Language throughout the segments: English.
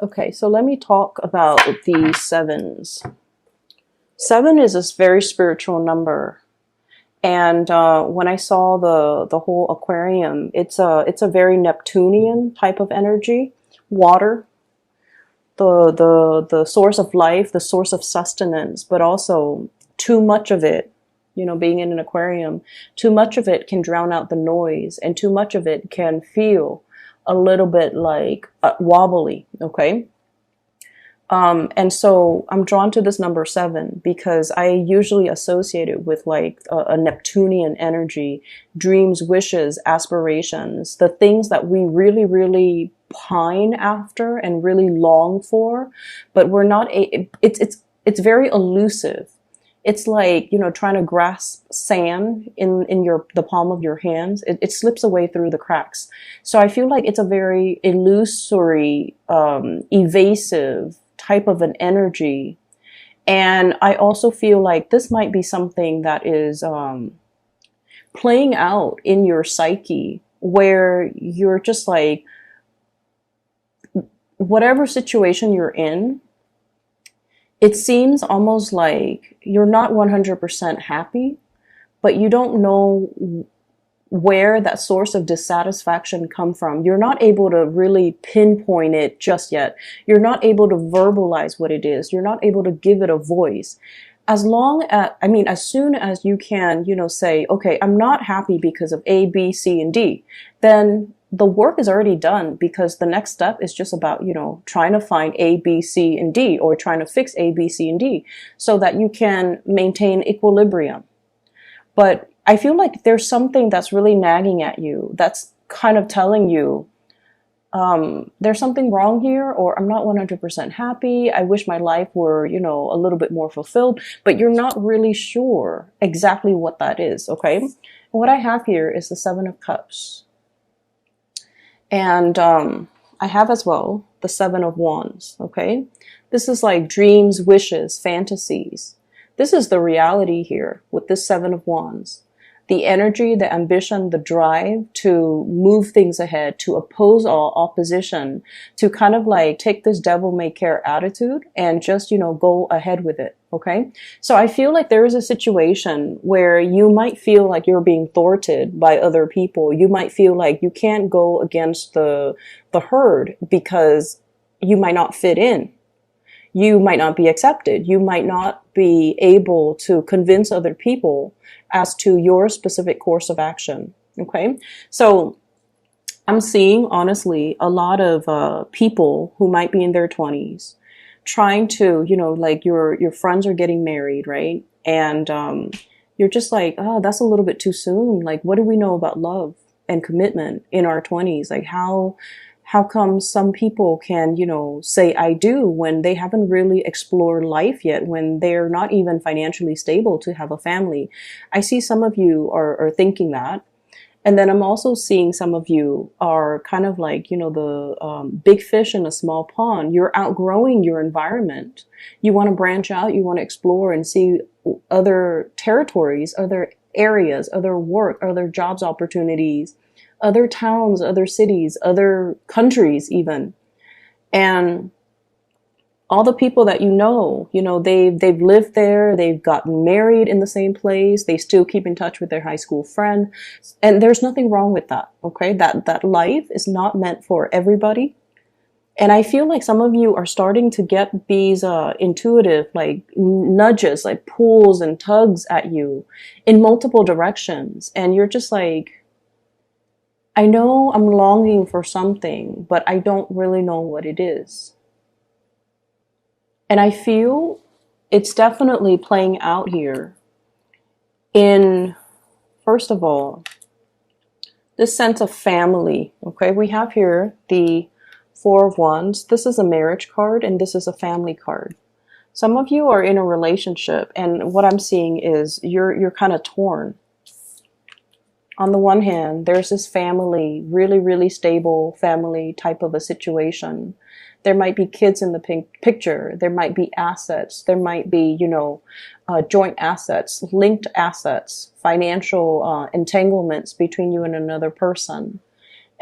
Okay, so let me talk about the sevens. Seven is this very spiritual number. And when I saw the whole aquarium, it's a very Neptunian type of energy, water, the source of life, the source of sustenance, but also too much of it, being in an aquarium, too much of it can drown out the noise, and too much of it can feel a little bit like wobbly. Okay. And so I'm drawn to this number seven because I usually associate it with like a Neptunian energy, dreams, wishes, aspirations, the things that we really, really pine after and really long for, but we're not, it's very elusive. It's like, trying to grasp sand in the palm of your hands. It slips away through the cracks. So I feel like it's a very illusory, evasive type of an energy. And I also feel like this might be something that is playing out in your psyche where you're just like, whatever situation you're in, it seems almost like you're not 100% happy, but you don't know where that source of dissatisfaction come from. You're not able to really pinpoint it just yet. You're not able to verbalize what it is. You're not able to give it a voice. As soon as you can, say, okay, I'm not happy because of A, B, C, and D, then the work is already done because the next step is just about, trying to find A, B, C, and D, or trying to fix A, B, C, and D so that you can maintain equilibrium. But I feel like there's something that's really nagging at you that's kind of telling you there's something wrong here, or I'm not 100% happy. I wish my life were, a little bit more fulfilled, but you're not really sure exactly what that is. Okay. And what I have here is the Seven of Cups. And I have as well the Seven of Wands. Okay. This is like dreams, wishes, fantasies. This is the reality here with this Seven of Wands. The energy, the ambition, the drive to move things ahead, to oppose all opposition, to kind of like take this devil may care attitude and just, go ahead with it. Okay. So I feel like there is a situation where you might feel like you're being thwarted by other people. You might feel like you can't go against the herd because you might not fit in. You might not be accepted. You might not be able to convince other people as to your specific course of action. Okay. So I'm seeing, honestly, a lot of people who might be in their 20s trying to, like your friends are getting married, right? And you're just like, oh, that's a little bit too soon. Like, what do we know about love and commitment in our 20s? Like, how come some people can, say I do when they haven't really explored life yet, when they're not even financially stable to have a family? I see some of you are thinking that. And then I'm also seeing some of you are kind of like, the big fish in a small pond. You're outgrowing your environment. You want to branch out. You want to explore and see other territories, other areas, other work, other jobs opportunities, other towns, other cities, other countries even. And all the people that they've lived there, they've gotten married in the same place, they still keep in touch with their high school friend. And there's nothing wrong with that, okay? That life is not meant for everybody. And I feel like some of you are starting to get these intuitive like nudges, like pulls and tugs at you in multiple directions. And you're just like, I know I'm longing for something, but I don't really know what it is. And I feel it's definitely playing out here in, first of all, this sense of family. Okay, we have here the Four of Wands. This is a marriage card and this is a family card. Some of you are in a relationship and what I'm seeing is you're kind of torn. On the one hand, there's this family, really, really stable family type of a situation. There might be kids in the picture. There might be assets. There might be, joint assets, linked assets, financial entanglements between you and another person.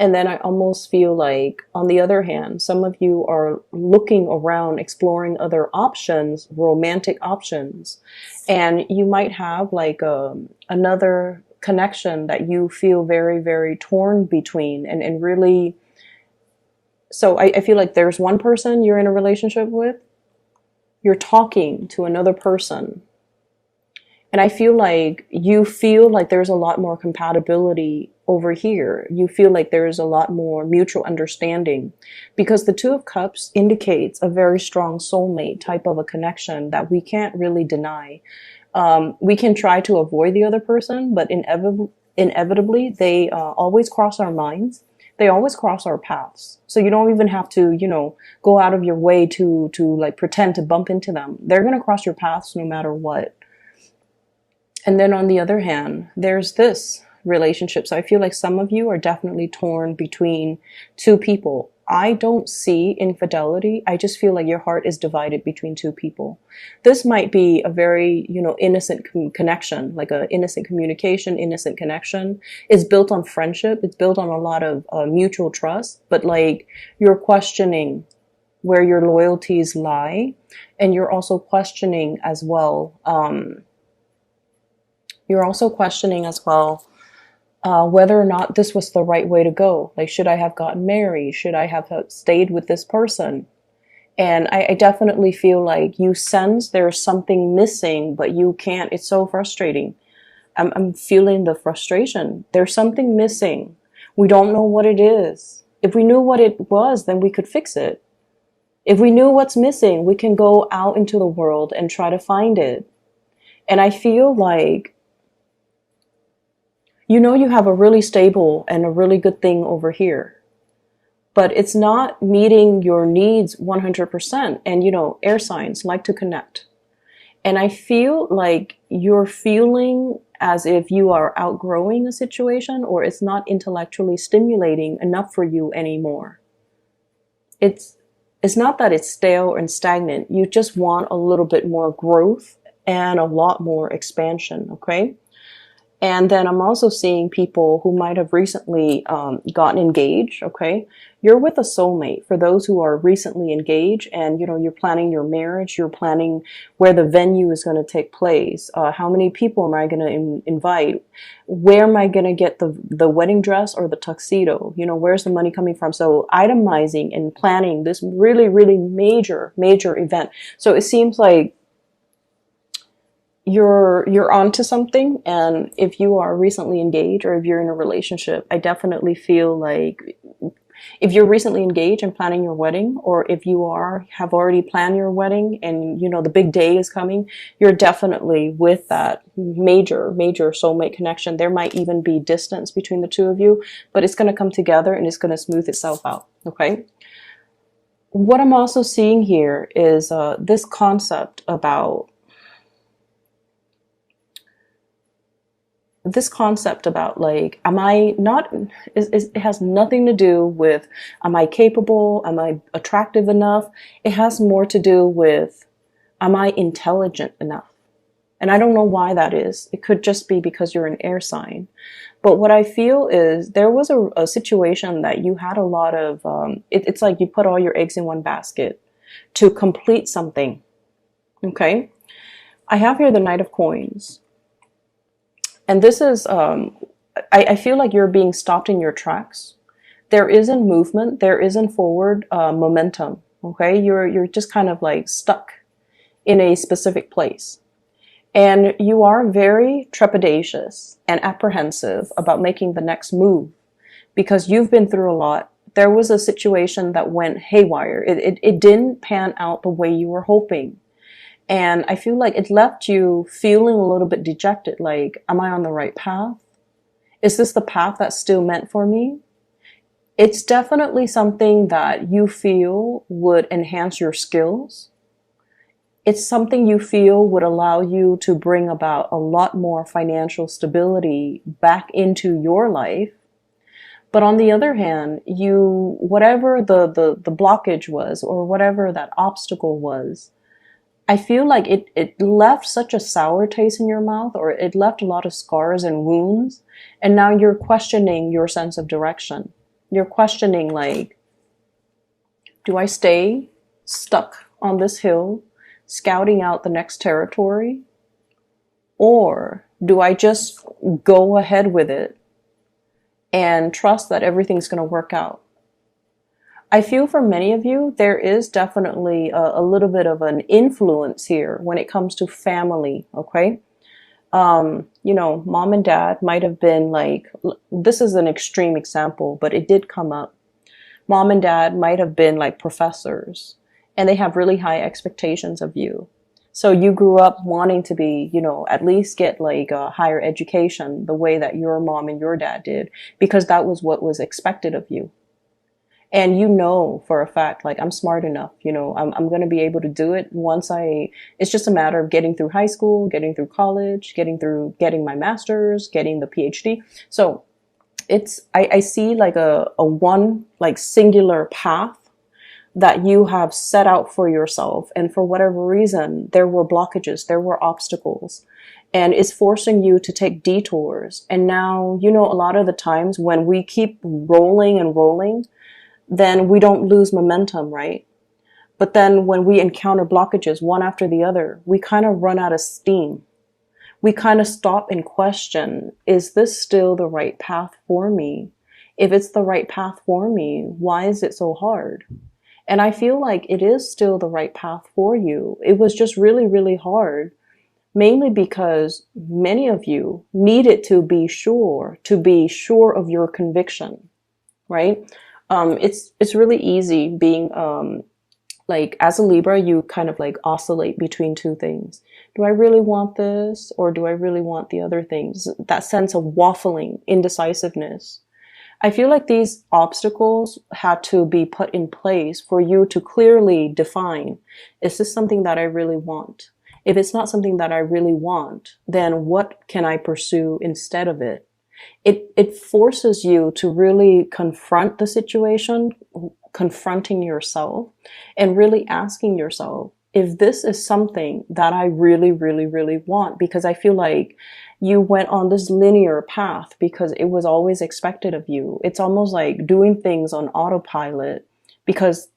And then I almost feel like, on the other hand, some of you are looking around, exploring other options, romantic options, and you might have like another connection that you feel very, very torn between, and really. So I feel like there's one person you're in a relationship with, you're talking to another person, and I feel like there's a lot more compatibility over here. You feel like there's a lot more mutual understanding, because the Two of Cups indicates a very strong soulmate type of a connection that we can't really deny. We can try to avoid the other person, but inevitably they always cross our minds. They always cross our paths. So you don't even have to, go out of your way to like pretend to bump into them. They're going to cross your paths no matter what. And then on the other hand, there's this relationship. So I feel like some of you are definitely torn between two people. I don't see infidelity. I just feel like your heart is divided between two people. This might be a very, innocent connection, like an innocent communication, innocent connection. It's built on friendship. It's built on a lot of mutual trust, but like you're questioning where your loyalties lie. And you're also questioning as well, whether or not this was the right way to go. Like, should I have gotten married? Should I have stayed with this person? And I definitely feel like you sense there's something missing, but you can't. It's so frustrating. I'm feeling the frustration. There's something missing. We don't know what it is. If we knew what it was, then we could fix it. If we knew what's missing, we can go out into the world and try to find it. And I feel like, you have a really stable and a really good thing over here, but it's not meeting your needs 100%. And, air signs like to connect. And I feel like you're feeling as if you are outgrowing a situation, or it's not intellectually stimulating enough for you anymore. It's not that it's stale and stagnant. You just want a little bit more growth and a lot more expansion, okay? And then I'm also seeing people who might have recently gotten engaged, okay? You're with a soulmate. For those who are recently engaged and, you're planning your marriage, you're planning where the venue is going to take place. How many people am I going to invite? Where am I going to get the wedding dress or the tuxedo? Where's the money coming from? So itemizing and planning this really, really major, major event. So it seems like you're onto something. And if you are recently engaged, or if you're in a relationship, I definitely feel like if you're recently engaged and planning your wedding, or if you have already planned your wedding and the big day is coming, you're definitely with that major, major soulmate connection. There might even be distance between the two of you, but it's going to come together and it's going to smooth itself out. Okay. What I'm also seeing here is this concept about like, am I not, it has nothing to do with, am I capable? Am I attractive enough? It has more to do with, am I intelligent enough? And I don't know why that is. It could just be because you're an air sign. But what I feel is there was a situation that you had a lot of, it's like you put all your eggs in one basket to complete something. Okay. I have here the Knight of Coins. And this is, I feel like you're being stopped in your tracks. There isn't movement. There isn't forward momentum. Okay. You're just kind of like stuck in a specific place. And you are very trepidatious and apprehensive about making the next move because you've been through a lot. There was a situation that went haywire. It didn't pan out the way you were hoping. And I feel like it left you feeling a little bit dejected. Like, am I on the right path? Is this the path that's still meant for me? It's definitely something that you feel would enhance your skills. It's something you feel would allow you to bring about a lot more financial stability back into your life. But on the other hand, whatever the blockage was, or whatever that obstacle was, I feel like it left such a sour taste in your mouth, or it left a lot of scars and wounds. And now you're questioning your sense of direction. You're questioning, like, do I stay stuck on this hill, scouting out the next territory? Or do I just go ahead with it and trust that everything's going to work out? I feel for many of you, there is definitely a little bit of an influence here when it comes to family, okay? You know, mom and dad might have been like, this is an extreme example, but it did come up. Mom and dad might have been like professors, and they have really high expectations of you. So you grew up wanting to be, you know, at least get like a higher education the way that your mom and your dad did, because that was what was expected of you. And you know for a fact, like, I'm smart enough, you know, I'm going to be able to do it it's just a matter of getting through high school, getting through college, getting my master's, getting the PhD. So I see like a one, like, singular path that you have set out for yourself. And for whatever reason, there were blockages, there were obstacles, and it's forcing you to take detours. And now, you know, a lot of the times when we keep rolling and rolling, then we don't lose momentum, right? But then when we encounter blockages one after the other, we kind of run out of steam. We kind of stop and question, is this still the right path for me? If it's the right path for me, why is it so hard? And I feel like it is still the right path for you. It was just really, really hard, mainly because many of you needed to be sure of your conviction, right? It's really easy being, like, as a Libra, you kind of like oscillate between two things. Do I really want this, or do I really want the other things? That sense of waffling, indecisiveness. I feel like these obstacles had to be put in place for you to clearly define, is this something that I really want? If it's not something that I really want, then what can I pursue instead of it? It forces you to really confront the situation, confronting yourself, and really asking yourself if this is something that I really, really, really want. Because I feel like you went on this linear path because it was always expected of you. It's almost like doing things on autopilot because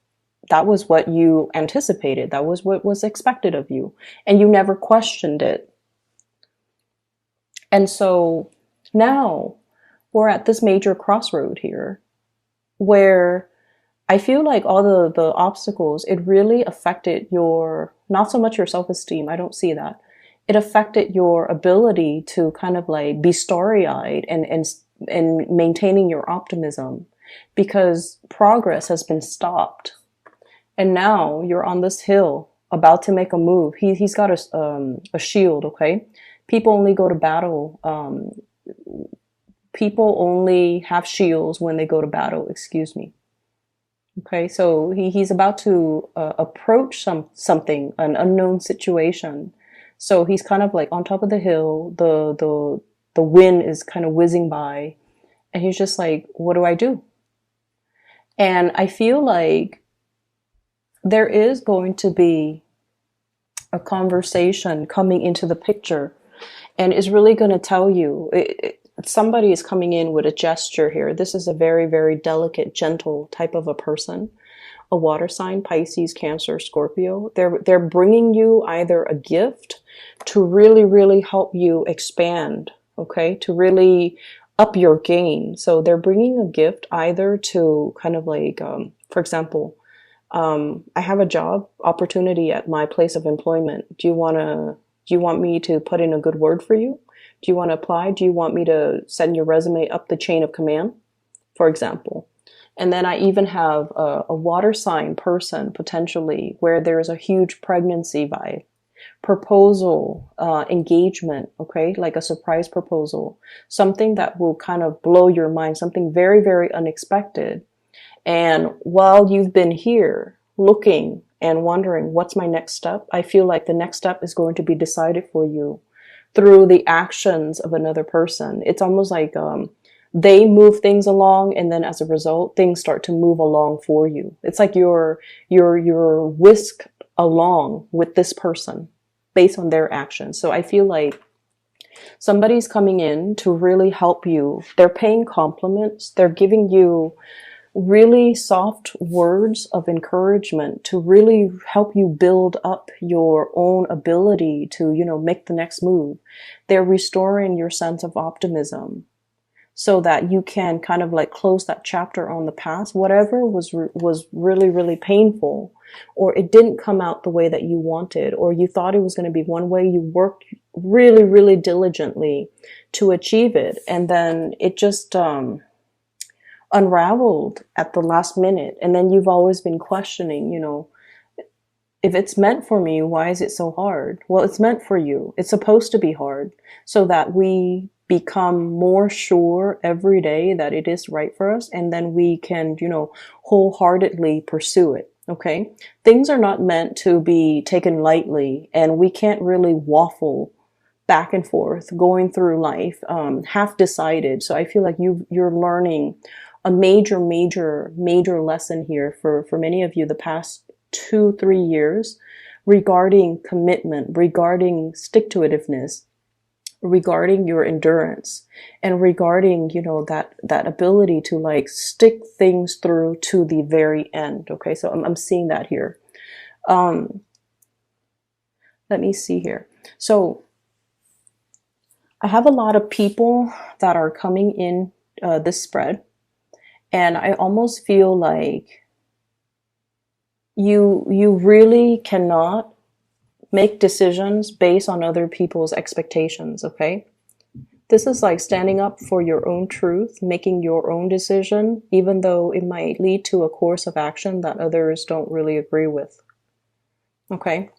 that was what you anticipated. That was what was expected of you. And you never questioned it. And so now we're at this major crossroad here where I feel like all the obstacles, it really affected not so much your self-esteem. I don't see that. It affected your ability to kind of like be starry-eyed and maintaining your optimism, because progress has been stopped. And now you're on this hill about to make a move. He's got a shield, okay? People only go to battle, people only have shields when they go to battle, excuse me. Okay, so he's about to approach something, an unknown situation. So he's kind of like on top of the hill, the wind is kind of whizzing by, and he's just like, what do I do? And I feel like there is going to be a conversation coming into the picture, and is really going to tell you, somebody is coming in with a gesture here. This is a very, very delicate, gentle type of a person, a water sign, Pisces, Cancer, Scorpio. They're bringing you either a gift to really, really help you expand, okay, to really up your game. So they're bringing a gift either to kind of like, for example, I have a job opportunity at my place of employment. Do you want me to put in a good word for you? Do you want to apply? Do you want me to send your resume up the chain of command, for example? And then I even have a water sign person potentially where there's a huge pregnancy vibe, proposal, engagement, okay? Like a surprise proposal, something that will kind of blow your mind, something very, very unexpected. And while you've been here looking and wondering, what's my next step? I feel like the next step is going to be decided for you through the actions of another person. It's almost like they move things along, and then as a result, things start to move along for you. It's like you're whisked along with this person based on their actions. So I feel like Somebody's coming in to really help you. They're paying compliments. They're giving you really soft words of encouragement to really help you build up your own ability to, make the next move. They're restoring your sense of optimism so that you can kind of like close that chapter on the past, whatever was really, really painful, or it didn't come out the way that you wanted, or you thought it was going to be one way. You worked really, really diligently to achieve it, and then it just unraveled at the last minute. And then you've always been questioning, if it's meant for me, why is it so hard? Well, it's meant for you. It's supposed to be hard so that we become more sure every day that it is right for us. And then we can, wholeheartedly pursue it. Okay. Things are not meant to be taken lightly, and we can't really waffle back and forth going through life, half decided. So I feel like you're learning a major, major, major lesson here for many of you the past 2-3 years regarding commitment, regarding stick-to-itiveness, regarding your endurance, and regarding, that ability to like stick things through to the very end. Okay, so I'm seeing that here. Let me see here. So I have a lot of people that are coming in this spread, and I almost feel like you really cannot make decisions based on other people's expectations, okay? This is like standing up for your own truth, making your own decision, even though it might lead to a course of action that others don't really agree with, okay?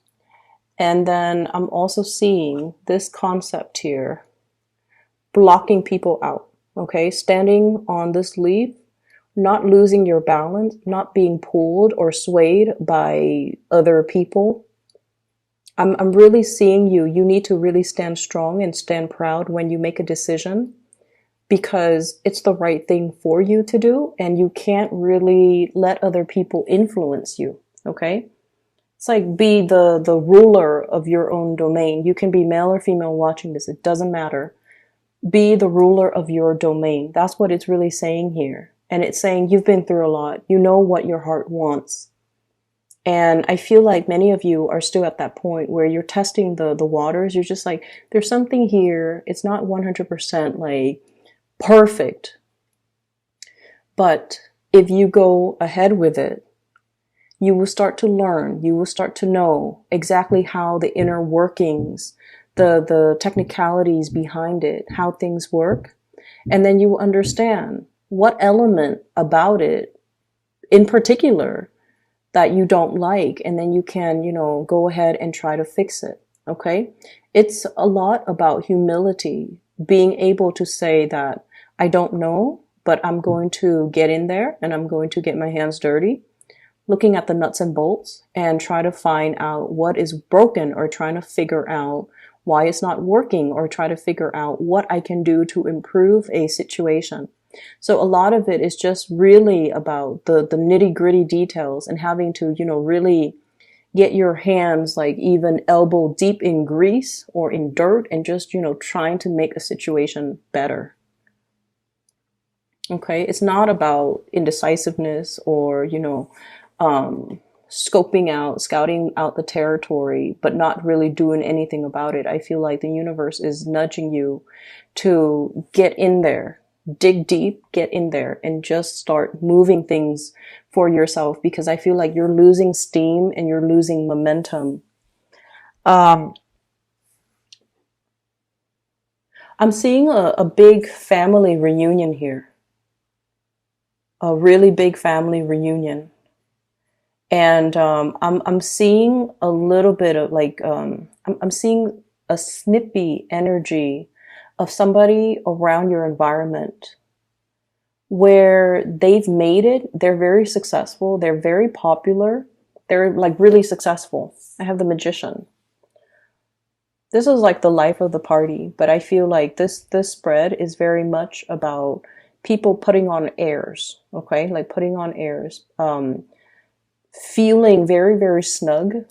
And then I'm also seeing this concept here, blocking people out, okay? Standing on this leaf, not losing your balance, not being pulled or swayed by other people. I'm really seeing you. You need to really stand strong and stand proud when you make a decision, because it's the right thing for you to do, and you can't really let other people influence you, okay? It's like be the ruler of your own domain. You can be male or female watching this. It doesn't matter. Be the ruler of your domain. That's what it's really saying here. And it's saying you've been through a lot. You know what your heart wants. And I feel like many of you are still at that point where you're testing the waters. You're just like, there's something here. It's not 100% like perfect. But if you go ahead with it, you will start to learn. You will start to know exactly how the inner workings, the technicalities behind it, how things work. And then you will understand what element about it in particular that you don't like, and then you can, go ahead and try to fix it. Okay. It's a lot about humility, being able to say that I don't know, but I'm going to get in there and I'm going to get my hands dirty, looking at the nuts and bolts and try to find out what is broken, or trying to figure out why it's not working, or try to figure out what I can do to improve a situation. So a lot of it is just really about the nitty-gritty details, and having to, really get your hands like even elbow deep in grease or in dirt, and just, trying to make a situation better. Okay. It's not about indecisiveness or, scouting out the territory, but not really doing anything about it. I feel like the universe is nudging you to get in there. Dig deep, get in there, and just start moving things for yourself, because I feel like you're losing steam and you're losing momentum. I'm seeing a big family reunion here, a really big family reunion. And I'm seeing a little bit of like, I'm seeing a snippy energy of somebody around your environment where they've made it. They're very successful. They're very popular. They're like really successful. I have the Magician. This is like the life of the party, but I feel like this spread is very much about people putting on airs, okay? Like putting on airs, feeling very, very snug.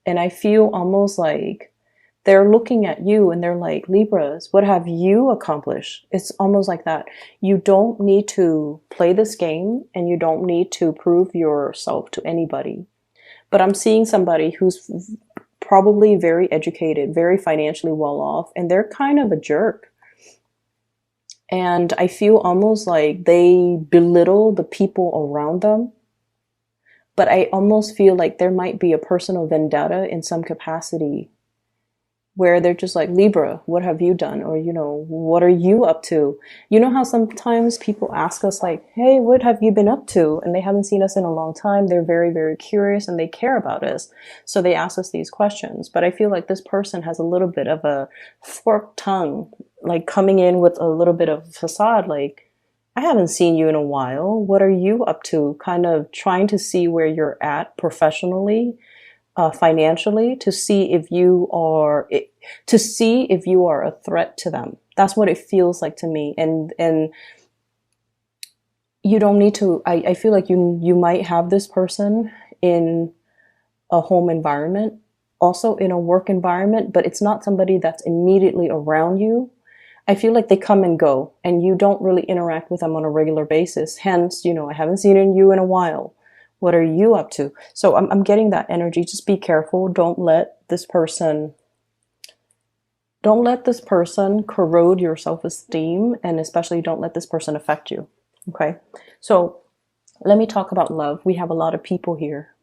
And I feel almost like they're looking at you and they're like, Libras, what have you accomplished? It's almost like that. You don't need to play this game and you don't need to prove yourself to anybody. But I'm seeing somebody who's probably very educated, very financially well off, and they're kind of a jerk. And I feel almost like they belittle the people around them. But I almost feel like there might be a personal vendetta in some capacity where they're just like, Libra, what have you done? Or, what are you up to? You know how sometimes people ask us like, hey, what have you been up to? And they haven't seen us in a long time. They're very, very curious and they care about us. So they ask us these questions. But I feel like this person has a little bit of a forked tongue, like coming in with a little bit of facade, like, I haven't seen you in a while. What are you up to? Kind of trying to see where you're at professionally, financially, to see if you are a threat to them. That's what it feels like to me. And you don't need to. I feel like you might have this person in a home environment, also in a work environment, but it's not somebody that's immediately around you. I feel like they come and go and you don't really interact with them on a regular basis. Hence, I haven't seen you in a while. What are you up to? So I'm getting that energy. Just be careful. Don't let this person corrode your self-esteem, and especially don't let this person affect you. Okay. So let me talk about love. We have a lot of people here.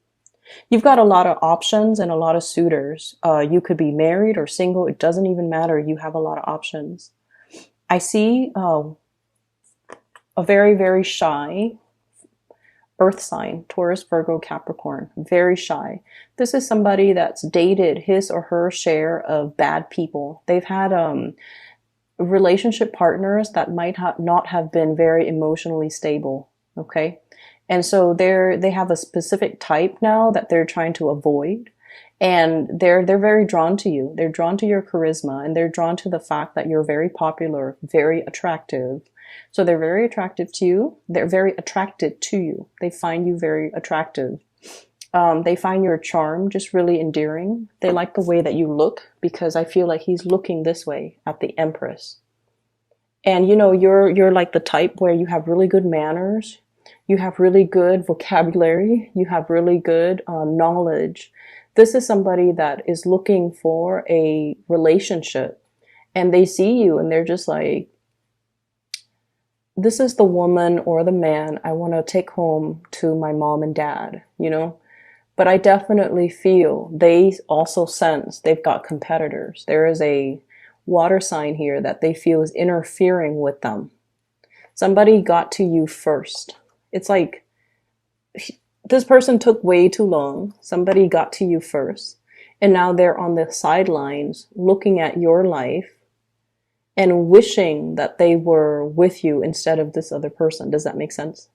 You've got a lot of options and a lot of suitors. You could be married or single. It doesn't even matter. You have a lot of options. I see a very, very shy earth sign, Taurus, Virgo, Capricorn, very shy. This is somebody that's dated his or her share of bad people. They've had relationship partners that might not have been very emotionally stable. Okay. And so they have a specific type now that they're trying to avoid. And they're very drawn to you. They're drawn to your charisma, and they're drawn to the fact that you're very popular, very attractive. So they're very attractive to you. They're very attracted to you. They find you very attractive. They find your charm just really endearing. They like the way that you look, because I feel like he's looking this way at the Empress. And you're like the type where you have really good manners. You have really good vocabulary. You have really good knowledge. This is somebody that is looking for a relationship, and they see you and they're just like, this is the woman or the man I want to take home to my mom and dad, But I definitely feel they also sense they've got competitors. There is a water sign here that they feel is interfering with them. Somebody got to you first. It's like, this person took way too long. Somebody got to you first. And now they're on the sidelines looking at your life and wishing that they were with you instead of this other person. Does that make sense?